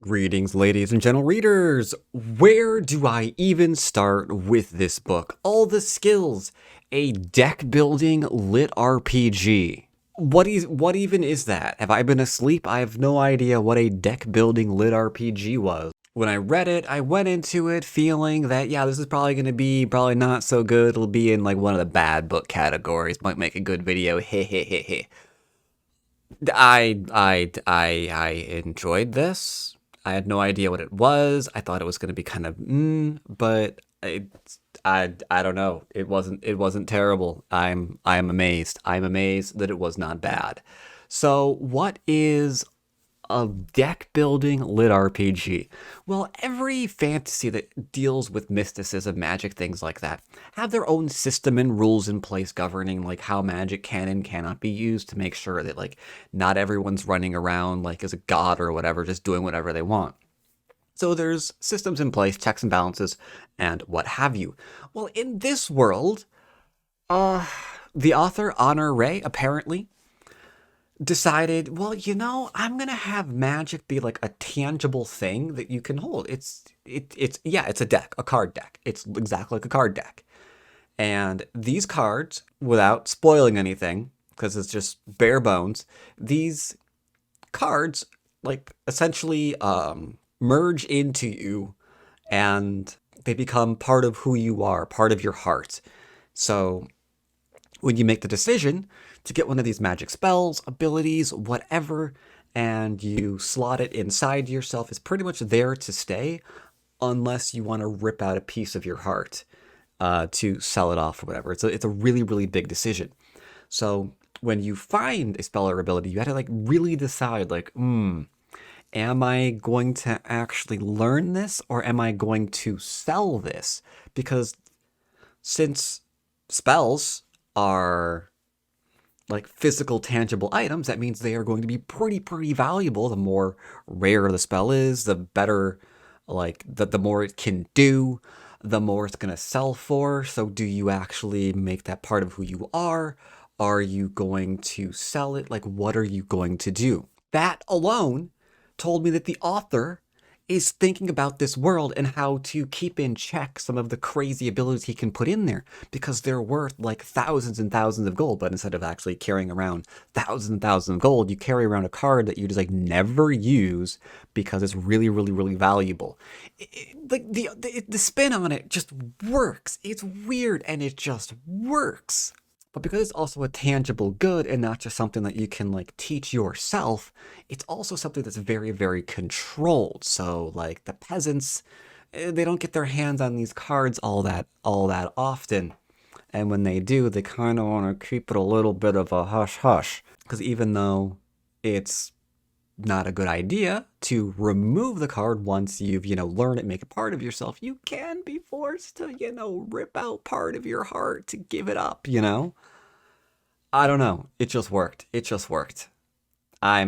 Greetings, ladies and gentle readers! Where do I even start with this book? All the skills, a deck building lit RPG. What even is that? Have I been asleep? I have no idea what a deck building lit RPG was. When I read it, I went into it feeling that, yeah, this is probably going to be probably not so good. It'll be in like one of the bad book categories. Might make a good video. Hey, hey, hey, hey. I enjoyed this. I had no idea what it was. I thought it was going to be kind of but I don't know. It wasn't terrible. I'm amazed. I'm amazed that it was not bad. So, what is a deck building lit RPG? Well, every fantasy that deals with mysticism, magic, things like that, have their own system and rules in place governing like how magic can and cannot be used to make sure that like not everyone's running around like as a god or whatever, just doing whatever they want. So there's systems in place, checks and balances, and what have you. Well, in this world, uh, the author Honor Ray apparently decided, well, I'm gonna have magic be like a tangible thing that you can hold. It's a deck, a card deck. It's exactly like a card deck. And these cards, without spoiling anything, because it's just bare bones, these cards like essentially merge into you and they become part of who you are, part of your heart. So when you make the decision to get one of these magic spells, abilities, whatever, and you slot it inside yourself, it's pretty much there to stay unless you want to rip out a piece of your heart to sell it off or whatever. It's a really, really big decision. So when you find a spell or ability, you have to like really decide like, am I going to actually learn this or am I going to sell this? Because since spells are like physical tangible items, that means they are going to be pretty valuable. The more rare the spell is, the better, like the more it can do, the more it's going to sell for. So do you actually make that part of who you are? Are you going to sell it? Like, what are you going to do? That alone told me that the author is thinking about this world and how to keep in check some of the crazy abilities he can put in there because they're worth like thousands and thousands of gold. But instead of actually carrying around thousands and thousands of gold, you carry around a card that you just like never use because it's really valuable. Like the spin on it just works. It's weird and it just works. But because it's also a tangible good and not just something that you can like teach yourself, it's also something that's very controlled. So like the peasants, they don't get their hands on these cards all that often. And when they do, they kind of want to keep it a little bit of a hush hush. Because even though it's not a good idea to remove the card once you've, learned it, make it part of yourself, you can be forced to, rip out part of your heart to give it up. I don't know. It just worked. It just worked. I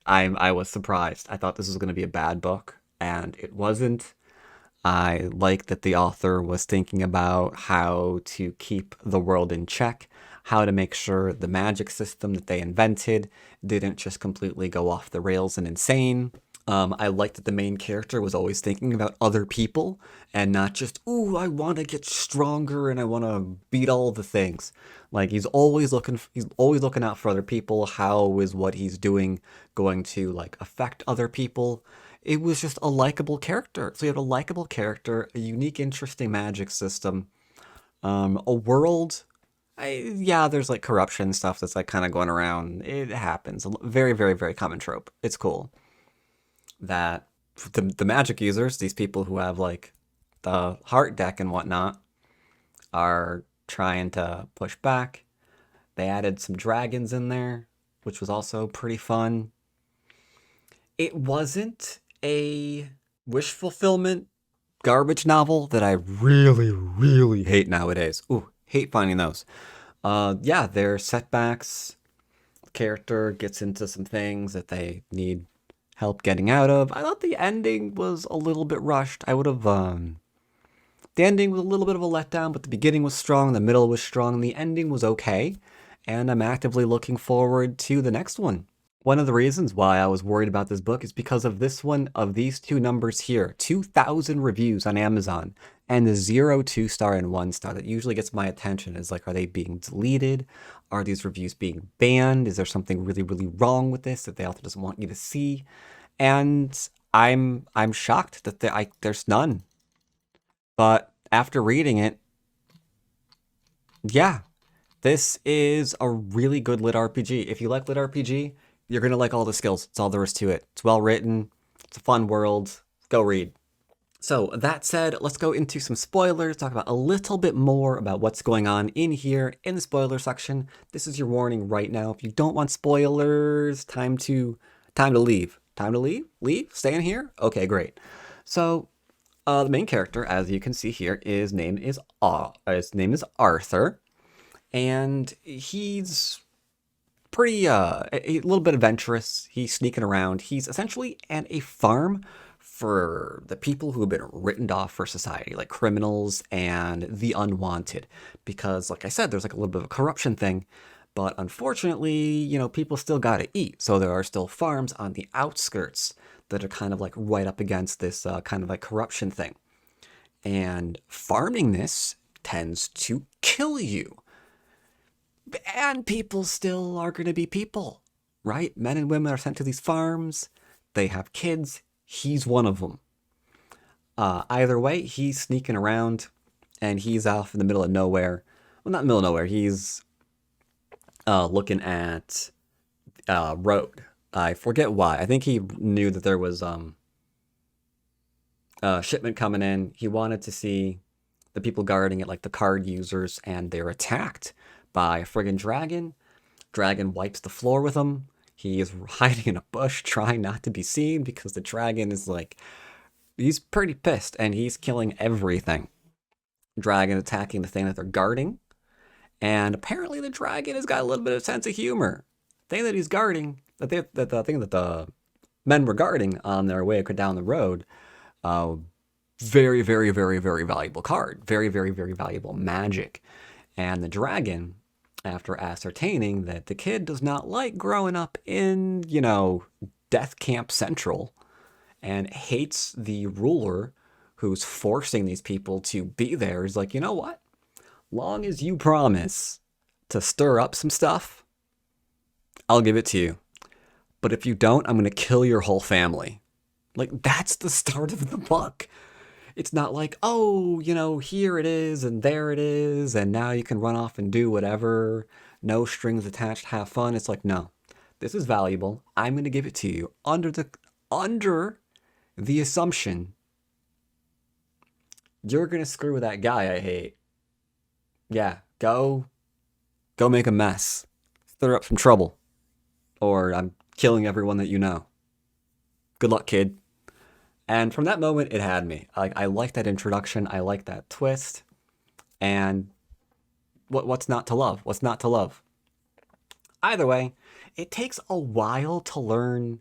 was surprised. I thought this was going to be a bad book, and it wasn't. I like that the author was thinking about how to keep the world in check, how to make sure the magic system that they invented didn't just completely go off the rails and insane. I like that the main character was always thinking about other people and not just, ooh, I want to get stronger and I want to beat all the things. Like he's always looking out for other people. How is what he's doing going to like affect other people? It was just a likable character. So you have a likable character, a unique, interesting magic system, a world. Yeah, there's like corruption stuff that's like kind of going around. It happens. Very common trope. It's cool that the magic users, these people who have like the heart deck and whatnot, are trying to push back. They added some dragons in there, which was also pretty fun. It wasn't a wish fulfillment garbage novel that I really hate nowadays. Ooh, hate finding those. Yeah, there are setbacks. The character gets into some things that they need help getting out of. I thought the ending was a little bit rushed. The ending was a little bit of a letdown, but the beginning was strong, the middle was strong, and the ending was okay. And I'm actively looking forward to the next one. One of the reasons why I was worried about this book is because of this one, of these two numbers here, 2,000 reviews on Amazon, and the 2 star and 1 star. That usually gets my attention. Is like, are they being deleted? Are these reviews being banned? Is there something really, really wrong with this that the author doesn't want you to see? And I'm shocked that there's none. But after reading it, yeah, this is a really good lit RPG. If you like lit RPG, you're gonna like all the skills. It's all there is to it. It's well written. It's a fun world. Go read. So that said, let's go into some spoilers, talk about a little bit more about what's going on in here in the spoiler section. This is your warning right now. If you don't want spoilers, time to leave. Time to leave? Leave? Stay in here? Okay, great. So the main character, as you can see here, his name is Arthur, and he's pretty a little bit adventurous. He's sneaking around. He's essentially at a farm for the people who have been written off for society, like criminals and the unwanted. Because, like I said, there's like a little bit of a corruption thing. But unfortunately, people still gotta eat. So there are still farms on the outskirts that are kind of like right up against this kind of like corruption thing. And farming this tends to kill you. And people still are going to be people, right? Men and women are sent to these farms. They have kids. He's one of them. Either way, he's sneaking around and he's off in the middle of nowhere. Well, not middle of nowhere. He's looking at road. I forget why. I think he knew that there was shipment coming in. He wanted to see the people guarding it, like the card users, and they're attacked by a friggin' dragon. Dragon wipes the floor with him. He is hiding in a bush, trying not to be seen because the dragon is like, he's pretty pissed and he's killing everything. Dragon attacking the thing that they're guarding. And apparently the dragon has got a little bit of sense of humor. The thing that he's guarding, the thing that the men were guarding on their way down the road, very, very, very, very valuable card. Very, very, very valuable magic. And the dragon, after ascertaining that the kid does not like growing up in, Death Camp Central and hates the ruler who's forcing these people to be there, is like, you know what? Long as you promise to stir up some stuff, I'll give it to you. But if you don't, I'm going to kill your whole family. Like, that's the start of the book. It's not like, oh, here it is and there it is, and now you can run off and do whatever. No strings attached, have fun. It's like, no, this is valuable. I'm going to give it to you under the assumption you're going to screw with that guy I hate. Yeah, go make a mess. Stir up some trouble. Or I'm killing everyone that you know. Good luck, kid. And from that moment, it had me. I like that introduction. I like that twist. And what's not to love? What's not to love? Either way, it takes a while to learn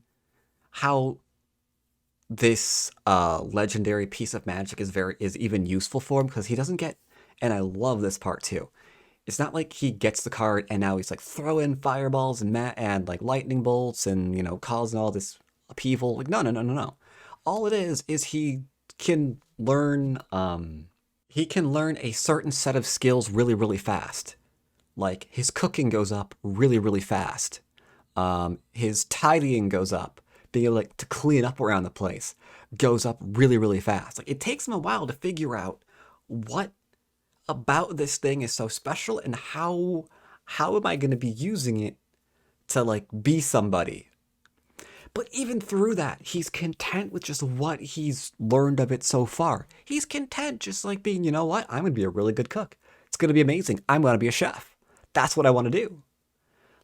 how this legendary piece of magic is even useful for him, because he doesn't get. And I love this part too. It's not like he gets the card and now he's like throwing fireballs and like lightning bolts and causing all this upheaval. Like no. All it is he can learn a certain set of skills really, really fast. Like his cooking goes up really, really fast. His tidying goes up. Being able to clean up around the place goes up really, really fast. Like it takes him a while to figure out what about this thing is so special and how am I going to be using it to be somebody. But even through that, he's content with just what he's learned of it so far. He's content just being, you know what? I'm going to be a really good cook. It's going to be amazing. I'm going to be a chef. That's what I want to do.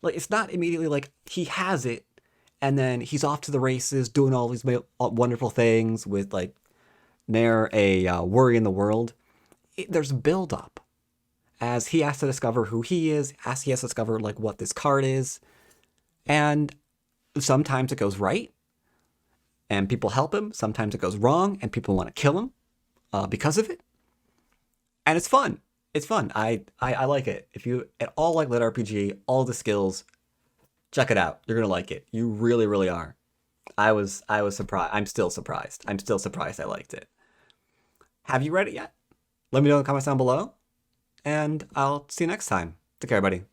It's not immediately like he has it and then he's off to the races doing all these wonderful things with ne'er a worry in the world. There's build up as he has to discover who he is, as he has to discover what this card is. And sometimes it goes right and people help him. Sometimes it goes wrong and people want to kill him because of it. And it's fun. It's fun. I like it. If you at all like lit RPG, all the skills, Check it out. You're gonna like it. You really, really are. I was surprised. I'm still surprised. I'm still surprised I liked it. Have you read it yet? Let me know in the comments down below, and I'll see you next time. Take care, everybody.